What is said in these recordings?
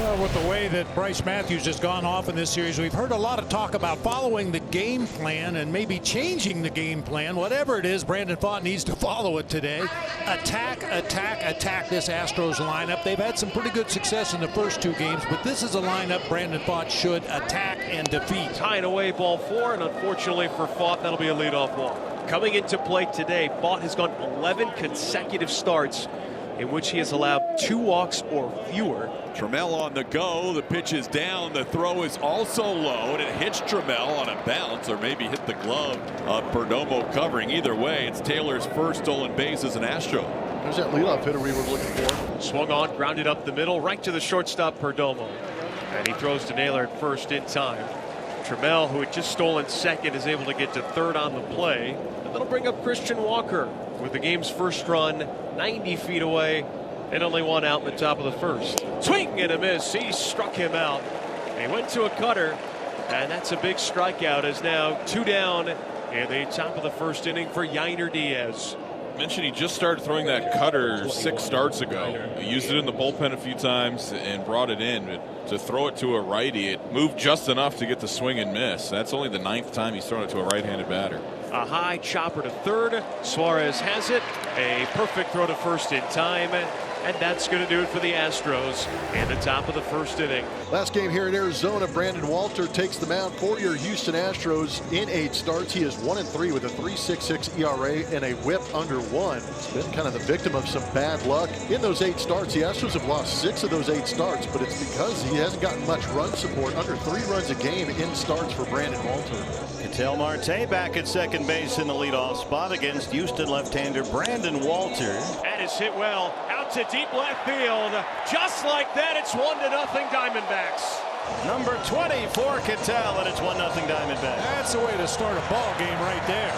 Well, with the way that Bryce Matthews has gone off in this series, we've heard a lot of talk about following the game plan and maybe changing the game plan. Whatever it is, Brandon Pfaadt needs to follow it today. Attack, attack, attack this Astros lineup. They've had some pretty good success in the first two games, but this is a lineup Brandon Pfaadt should attack and defeat. Tying away ball 4, and unfortunately for Pfaadt, that'll be a leadoff walk. Coming into play today, Pfaadt has gone 11 consecutive starts in which he has allowed 2 walks or fewer. Trammell on the go. The pitch is down. The throw is also low, and it hits Trammell on a bounce, or maybe hit the glove of Perdomo covering. Either way, it's Taylor's first stolen base as an Astro. There's that leadoff hitter we were looking for. Swung on, grounded up the middle, right to the shortstop Perdomo. And he throws to Naylor at first in time. Trammell, who had just stolen second, is able to get to third on the play. And that'll bring up Christian Walker with the game's first run, 90 feet away, and only 1 out in the top of the first. Swing and a miss. He struck him out. He went to a cutter, and that's a big strikeout. As now 2 down in the top of the first inning for Yainer Diaz. Mentioned he just started throwing that cutter 6 starts ago. He used it in the bullpen a few times and brought it in. But to throw it to a righty, it moved just enough to get the swing and miss. That's only the 9th time he's thrown it to a right-handed batter. A high chopper to third. Suarez has it. A perfect throw to first in time. And that's going to do it for the Astros in the top of the first inning. Last game here in Arizona, Brandon Walter takes the mound for your Houston Astros in 8 starts. He is 1-3 with a 3.66 ERA and a whip under 1. He's been kind of the victim of some bad luck in those 8 starts. The Astros have lost 6 of those 8 starts, but it's because he hasn't gotten much run support. Under 3 runs a game in starts for Brandon Walter. Ketel Marte back at second base in the leadoff spot against Houston left-hander Brandon Walter. That is hit well out to deep left field. Just like that, it's 1-0 Diamondbacks. Number 20 for Ketel, and it's 1-0 Diamondbacks. That's the way to start a ball game right there.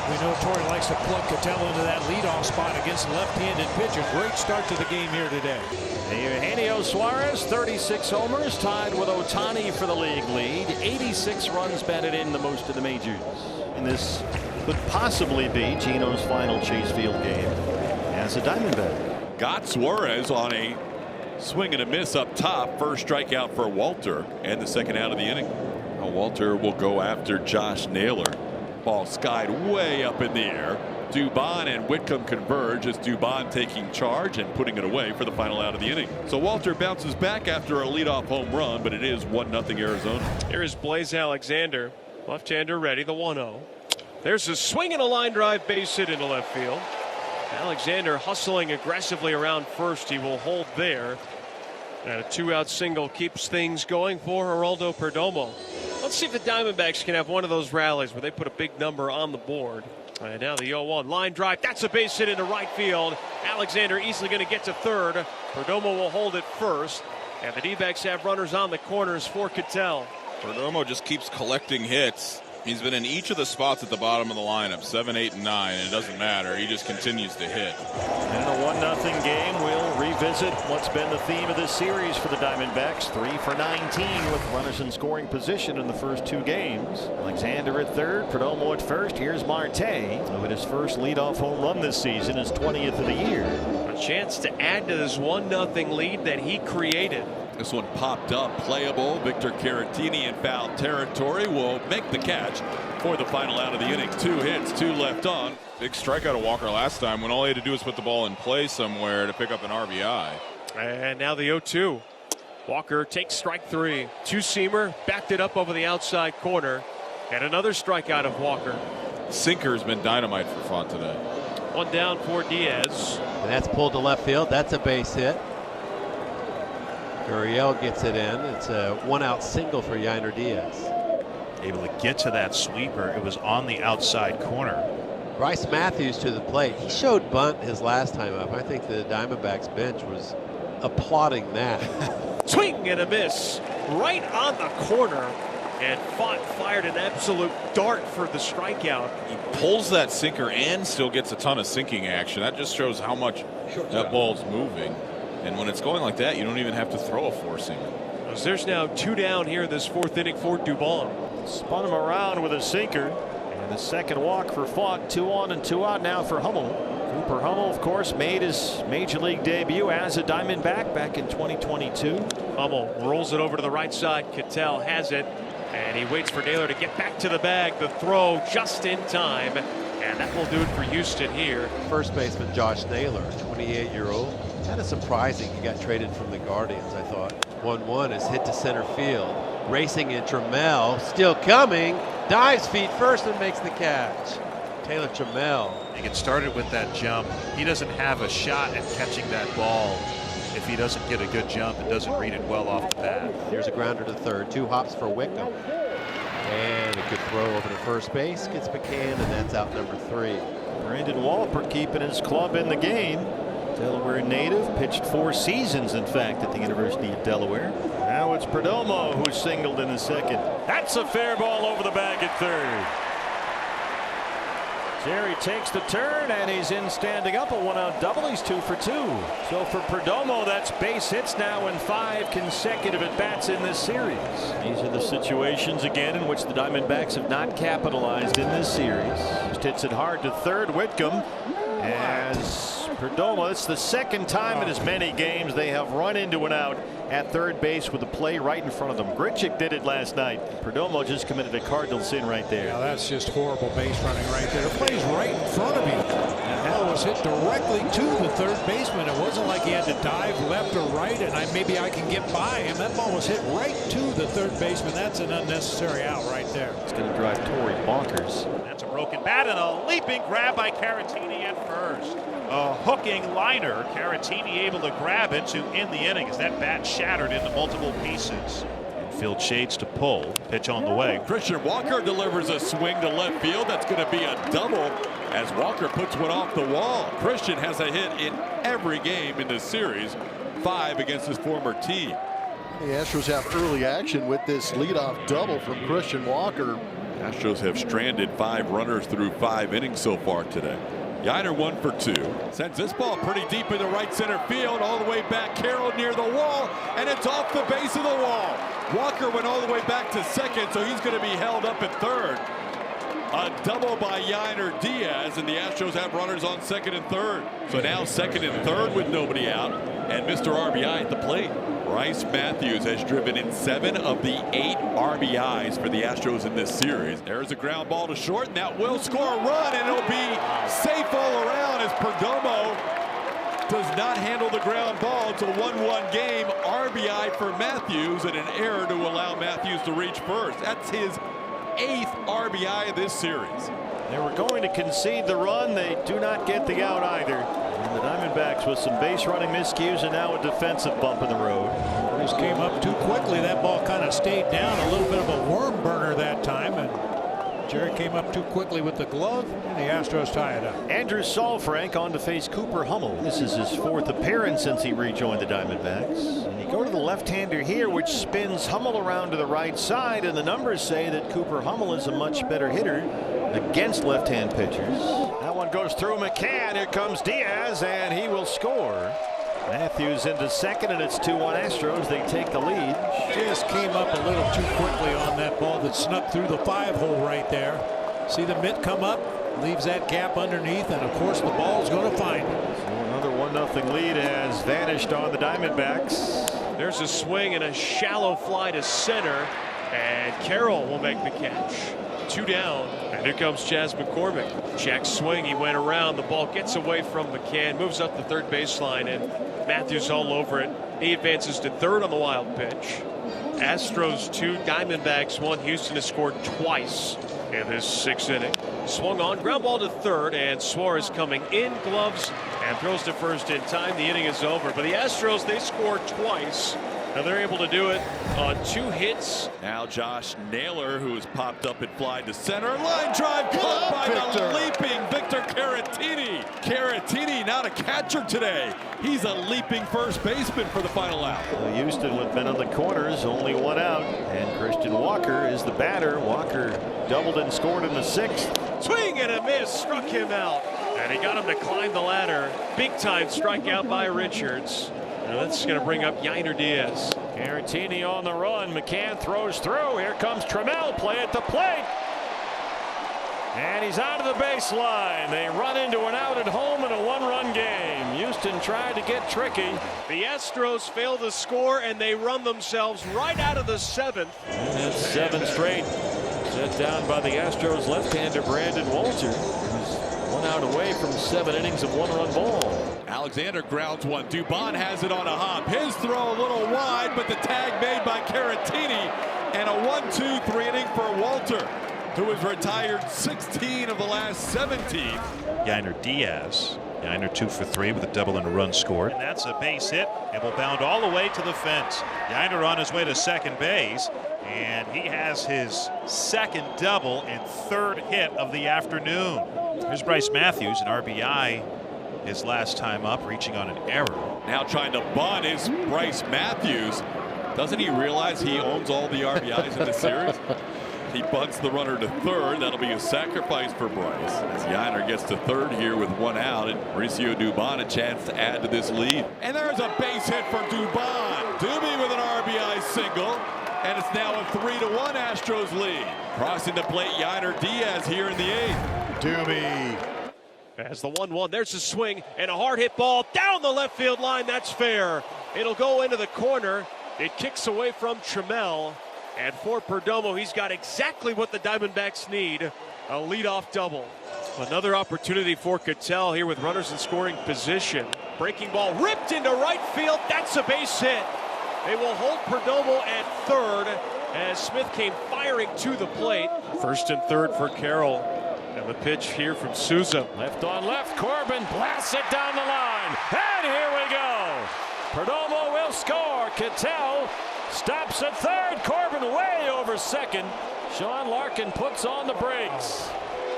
We know Torrey likes to plug Ketel into that leadoff spot against left-handed pitcher. Great start to the game here today. Eugenio Suarez, 36 homers, tied with Ohtani for the league lead. 86 runs batted in, the most of the majors. And this could possibly be Gino's final Chase Field game as a Diamondback. Got Suarez on a swing and a miss up top. First strikeout for Walter, and the second out of the inning. Now Walter will go after Josh Naylor. Ball skied way up in the air. Dubon and Whitcomb converge as Dubon taking charge and putting it away for the final out of the inning. So Walter bounces back after a leadoff home run, but it is 1-0 Arizona. Here is Blaze Alexander, left-hander ready, the 1-0. There's a swing and a line drive base hit into left field. Alexander hustling aggressively around first. He will hold there. And a 2-out single keeps things going for Geraldo Perdomo. Let's see if the Diamondbacks can have one of those rallies where they put a big number on the board. And now the 0-1 line drive. That's a base hit into right field. Alexander easily going to get to third. Perdomo will hold it first. And the D-backs have runners on the corners for Ketel. Perdomo just keeps collecting hits. He's been in each of the spots at the bottom of the lineup, 7, 8, and 9, and it doesn't matter. He just continues to hit. In a 1-0 game, we'll revisit what's been the theme of this series for the Diamondbacks. 3 for 19 with runners in scoring position in the first 2 games. Alexander at third, Perdomo at first. Here's Marte, who hit his first leadoff home run this season, his 20th of the year. A chance to add to this 1-0 lead that he created. This one popped up, playable. Victor Caratini in foul territory will make the catch for the final out of the inning. 2 hits, 2 left on. Big strikeout of Walker last time when all he had to do was put the ball in play somewhere to pick up an RBI. And now the 0-2. Walker takes strike 3. 2-seamer, backed it up over the outside corner. And another strikeout of Walker. Sinker's been dynamite for Pfaadt today. 1 down for Diaz. And that's pulled to left field. That's a base hit. Gurriel gets it in. It's a 1-out single for Yainer Diaz. Able to get to that sweeper. It was on the outside corner. Bryce Matthews to the plate. He showed bunt his last time up. I think the Diamondbacks bench was applauding that. Swing and a miss right on the corner. And Pfaadt fired an absolute dart for the strikeout. He pulls that sinker and still gets a ton of sinking action. That just shows how much that ball's moving. And when it's going like that, you don't even have to throw a 4-seamer. There's now 2 down here in this 4th inning for Dubon. Spun him around with a sinker. And the second walk for Pfaadt. 2 on and 2 out now for Hummel. Cooper Hummel, of course, made his major league debut as a Diamondback back in 2022. Hummel rolls it over to the right side. Cattell has it, and he waits for Naylor to get back to the bag. The throw just in time, and that will do it for Houston here. First baseman Josh Naylor, 28-year-old. Kind of surprising he got traded from the Guardians, I thought. 1-1 is hit to center field. Racing in Trammell, still coming. Dives feet first and makes the catch. Taylor Trammell. He gets started with that jump. He doesn't have a shot at catching that ball if he doesn't get a good jump and doesn't read it well off the bat. Here's a grounder to third. 2 hops for Wickham. And a good throw over to first base. Gets McCann, and that's out number 3. Brandon Walper keeping his club in the game. Delaware native, pitched 4 seasons, in fact, at the University of Delaware. Now it's Perdomo who singled in the second. That's a fair ball over the bag at third. Jerry takes the turn, and he's in standing up. A 1-out double. He's 2 for 2. So for Perdomo, that's base hits now in 5 consecutive at-bats in this series. These are the situations, again, in which the Diamondbacks have not capitalized in this series. Just hits it hard to third. Whitcomb. As Perdomo, it's the second time in as many games they have run into an out at third base with a play right in front of them. Grichuk did it last night. Perdomo just committed a Cardinal sin right there. Now that's just horrible base running right there. The play's right in front of you. And that was hit directly to the third baseman. It wasn't like he had to dive left or right and maybe I can get by him. That ball was hit right to the third baseman. That's an unnecessary out right there. It's going to drive Torrey bonkers. That's a broken bat and a leaping grab by Caratini at first. A hooking liner. Caratini able to grab it to end the inning as that bat shattered into multiple pieces. Infield shades to pull. Pitch on the way. Christian Walker delivers a swing to left field. That's going to be a double as Walker puts one off the wall. Christian has a hit in every game in this series. 5 against his former team. The Astros have early action with this leadoff double from Christian Walker. Astros have stranded 5 runners through 5 innings so far today. Yiner 1 for 2. Sends this ball pretty deep into right center field, all the way back. Carroll near the wall, and it's off the base of the wall. Walker went all the way back to second, so he's going to be held up at third. A double by Yiner Diaz, and the Astros have runners on second and third. So now second and third with nobody out, and Mr. RBI at the plate. Bryce Matthews has driven in 7 of the 8 RBIs for the Astros in this series. There's a ground ball to short, and that will score a run, and it'll be safe all around as Perdomo does not handle the ground ball. It's a 1-1 game. RBI for Matthews, and an error to allow Matthews to reach first. That's his 8th RBI of this series. They were going to concede the run. They do not get the out either. And the Diamondbacks with some base running miscues and now a defensive bump in the road. This came up too quickly. That ball kind of stayed down. A little bit of a worm burner that time. And Jerry came up too quickly with the glove, and the Astros tie it up. Andrew Saalfrank on to face Cooper Hummel. This is his 4th appearance since he rejoined the Diamondbacks. And you go to the left-hander here, which spins Hummel around to the right side, and the numbers say that Cooper Hummel is a much better hitter against left-hand pitchers. That one goes through McCann. Here comes Diaz, and he will score. Matthews into second, and it's 2-1 Astros. They take the lead. Just came up a little too quickly on that ball that snuck through the 5-hole right there. See the mitt come up, leaves that gap underneath, and of course the ball's going to find it. So another 1-0 lead has vanished on the Diamondbacks. There's a swing and a shallow fly to center, and Carroll will make the catch. 2 down, and here comes Chas McCormick. Check swing, he went around, the ball gets away from McCann, moves up the third baseline, and Matthews all over it. He advances to third on the wild pitch. Astros 2, Diamondbacks 1. Houston has scored twice in this 6th inning. Swung on, ground ball to third, and Suarez coming in, gloves, and throws to first in time. The inning is over, but the Astros, they scored twice. Now they're able to do it on 2 hits. Now Josh Naylor, who has popped up and fly to center. Line drive caught by the leaping Victor Caratini. Caratini not a catcher today. He's a leaping first baseman for the final out. Well, Houston with men on the corners, only 1 out. And Christian Walker is the batter. Walker doubled and scored in the 6th. Swing and a miss, struck him out. And he got him to climb the ladder. Big time strikeout by Richards. Now that's going to bring up Yiner Diaz. Caratini on the run. McCann throws through. Here comes Trammell. Play at the plate. And he's out of the baseline. They run into an out at home in a one-run game. Houston tried to get tricky. The Astros fail to score, and they run themselves right out of the seventh. And that's 7 straight. Set down by the Astros left-hander Brandon Walter, who's 1 out away from 7 innings of one-run ball. Alexander grounds one. Dubon has it on a hop. His throw a little wide, but the tag made by Caratini, and a 1-2-3 inning for Walter, who has retired 16 of the last 17. Yainer Diaz. Yainer 2 for 3 with a double and a run scored. And that's a base hit and will bound all the way to the fence. Yainer on his way to second base, and he has his second double and 3rd hit of the afternoon. Here's Bryce Matthews, an RBI his last time up, reaching on an error. Now trying to bunt is Bryce Matthews. Doesn't he realize he owns all the RBIs in the series? He bunts the runner to third. That'll be a sacrifice for Bryce, as Yainer gets to third here with 1 out, and Mauricio Dubon a chance to add to this lead. And there's a base hit for Dubon. Doobie with an RBI single, and it's now a 3-1 Astros lead. Crossing the plate, Yainer Diaz here in the 8th. Doobie. As the 1-1, there's a swing and a hard hit ball down the left field line. That's fair. It'll go into the corner. It kicks away from Trammell. And for Perdomo, he's got exactly what the Diamondbacks need, a leadoff double. Another opportunity for Cattell here with runners in scoring position. Breaking ball ripped into right field. That's a base hit. They will hold Perdomo at third as Smith came firing to the plate. First and third for Carroll. And the pitch here from Souza. Left on left, Corbin blasts it down the line. And here we go. Perdomo will score. Cattell stops at third. Corbin way over second. Sean Larkin puts on the brakes.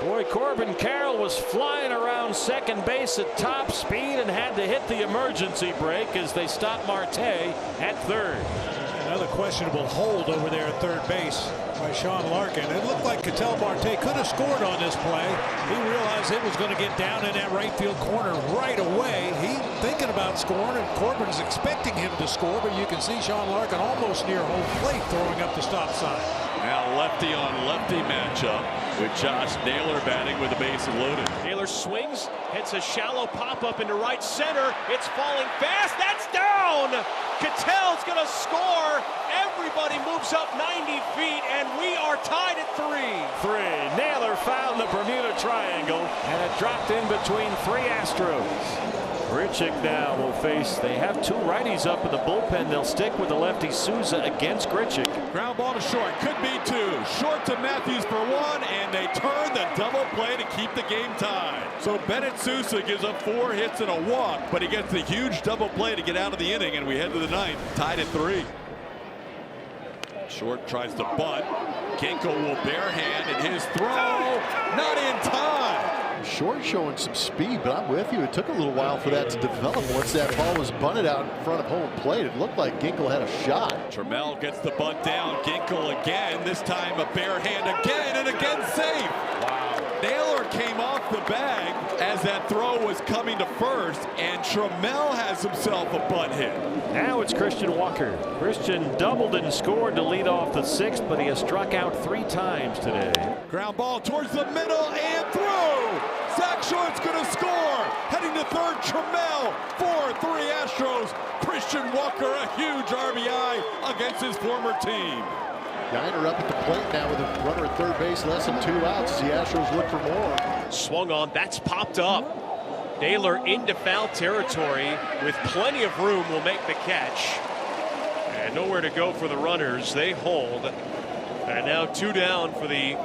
Boy, Corbin Carroll was flying around second base at top speed and had to hit the emergency brake as they stopped Marte at third. Another questionable hold over there at third base by Sean Larkin. It looked like Cattell Marte could have scored on this play. He realized it was going to get down in that right field corner right away. He thinking about scoring, and Corbin's expecting him to score, but you can see Sean Larkin almost near home plate throwing up the stop sign. Now lefty on lefty matchup with Josh Naylor batting with the bases loaded. Naylor swings, hits a shallow pop-up into right center. It's falling fast. That's down. Cattell's going to score. Everybody moves up 90 feet, and we are tied at 3. Naylor found the Bermuda Triangle, and it dropped in between 3 Astros. Grichuk now will face, they have 2 righties up in the bullpen. They'll stick with the lefty Souza against Grichuk. Ground ball to short, could be 2. Short to Matthews for 1, and they turn the double play to keep the game tied. So Bennett Souza gives up 4 hits and a walk, but he gets the huge double play to get out of the inning, and we head to the 9th, tied at 3. Short tries to bunt. Ginkel will barehand, and his throw not in time. Short showing some speed, but I'm with you. It took a little while for that to develop. Once that ball was bunted out in front of home plate, it looked like Ginkel had a shot. Trammell gets the bunt down. Ginkel again, this time a bare hand again, and again safe. Wow. Naylor came off the bag as that throw was coming to first, and Trammell has himself a bunt hit. Now it's Christian Walker. Christian doubled and scored to lead off the 6th, but he has struck out 3 times today. Ground ball towards the middle and through. Zach Short's going to score. Heading to third, Trammell. 4-3 Astros. Christian Walker, a huge RBI against his former team. Yainer up at the plate now with a runner at third base, less than 2 outs as the Astros look for more. Swung on, that's popped up. Naylor into foul territory with plenty of room, will make the catch. And nowhere to go for the runners. They hold. And now 2 down for the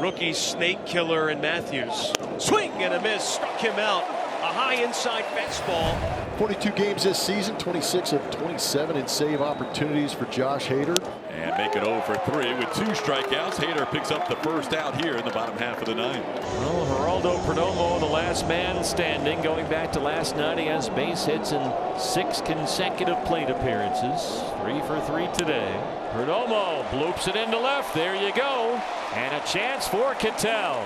rookie snake killer in Matthews. Swing and a miss, struck him out. A high inside fastball. 42 games this season, 26 of 27 in save opportunities for Josh Hader. And make it 0 for 3 with 2 strikeouts. Hader picks up the first out here in the bottom half of the 9th. Well, Geraldo Perdomo, the last man standing. Going back to last night, he has base hits in 6 consecutive plate appearances. 3 for 3 today. Perdomo bloops it into left. There you go. And a chance for Cattell.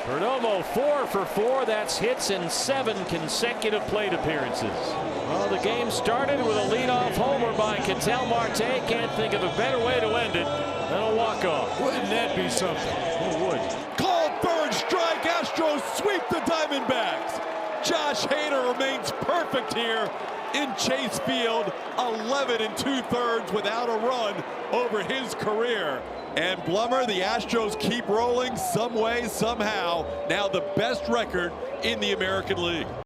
Perdomo 4 for 4. That's hits in 7 consecutive plate appearances. Well, the game started with a leadoff homer by Ketel Marte. Can't think of a better way to end it than a walk-off. Wouldn't that be something? Who would? Called third strike. Astros sweep the Diamondbacks. Josh Hader remains perfect here in Chase Field. 11 2/3 without a run over his career. And Blummer, the Astros keep rolling some way, somehow. Now the best record in the American League.